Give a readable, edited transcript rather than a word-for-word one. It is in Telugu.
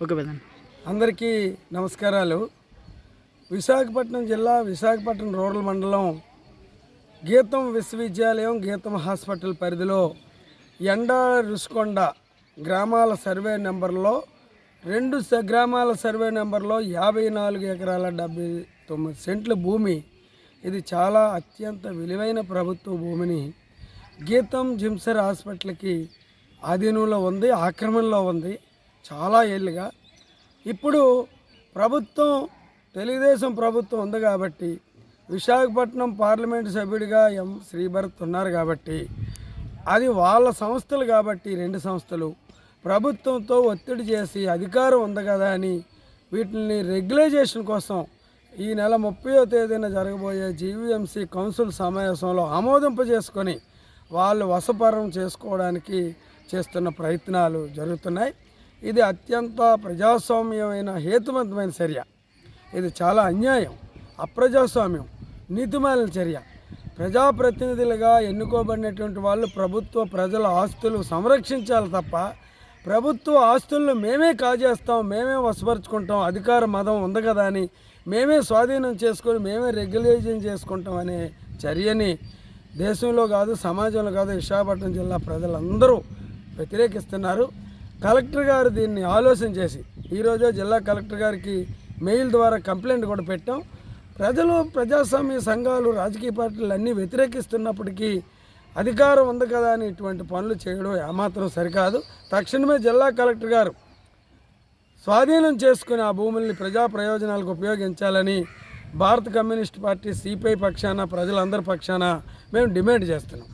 Okay brother. అందరికీ నమస్కారాలు. విశాఖపట్నం జిల్లా విశాఖపట్నం రూరల్ మండలం గీతం విశ్వవిద్యాలయం గీతం హాస్పిటల్ పరిధిలో ఎండాల రుషికొండ గ్రామాల సర్వే నెంబర్లో గ్రామాల సర్వే నెంబర్లో 54 ఎకరాల 79 సెంట్ల భూమి. ఇది చాలా అత్యంత విలువైన ప్రభుత్వ భూమిని గీతం జిమ్సర్ హాస్పిటల్కి ఆధీనంలో ఉంది, ఆక్రమణలో ఉంది చాలా ఏళ్ళుగా. ఇప్పుడు ప్రభుత్వం తెలుగుదేశం ప్రభుత్వం ఉంది కాబట్టి, విశాఖపట్నం పార్లమెంటు సభ్యుడిగా శ్రీభరత్ ఉన్నారు కాబట్టి, అది వాళ్ళ సంస్థలు కాబట్టి 2 సంస్థలు ప్రభుత్వంతో ఒత్తిడి చేసి అధికారం ఉంది కదా అని వీటిని రెగ్యులైజేషన్ కోసం ఈ నెల 30వ తేదీన జరగబోయే జీవీఎంసీ కౌన్సిల్ సమావేశంలో ఆమోదింపజేసుకొని వాళ్ళు వశపరం చేసుకోవడానికి చేస్తున్న ప్రయత్నాలు జరుగుతున్నాయి. ఇది అత్యంత ప్రజాస్వామ్యమైన హేతుబద్ధమైన చర్య. ఇది చాలా అన్యాయం, అప్రజాస్వామ్యం, నీతిమాలిన చర్య. ప్రజాప్రతినిధులుగా ఎన్నుకోబడినటువంటి వాళ్ళు ప్రజల ఆస్తులు సంరక్షించాలి తప్ప ప్రభుత్వ ఆస్తులను మేమే కాజేస్తాం, మేమే వశపరుచుకుంటాం, అధికార మదం ఉంది కదా అని మేమే స్వాధీనం చేసుకొని మేమే రెగ్యులేషన్ చేసుకుంటాం అనే చర్యని దేశంలో కాదు, సమాజంలో కాదు, విశాఖపట్నం జిల్లా ప్రజలందరూ వ్యతిరేకిస్తున్నారు. కలెక్టర్ గారు దీన్ని ఆలోచన చేసి ఈరోజు జిల్లా కలెక్టర్ గారికి మెయిల్ ద్వారా కంప్లైంట్ కూడా పెట్టాం. ప్రజలు, ప్రజాస్వామ్య సంఘాలు, రాజకీయ పార్టీలు అన్నీ వ్యతిరేకిస్తున్నప్పటికీ అధికారం ఉంది కదా అని ఇటువంటి పనులు చేయడం ఏమాత్రం సరికాదు. తక్షణమే జిల్లా కలెక్టర్ గారు స్వాధీనం చేసుకుని ఆ భూముల్ని ప్రజా ప్రయోజనాలకు ఉపయోగించాలని భారత కమ్యూనిస్ట్ పార్టీ సిపిఐ పక్షాన, ప్రజలందరి పక్షాన మేము డిమాండ్ చేస్తున్నాం.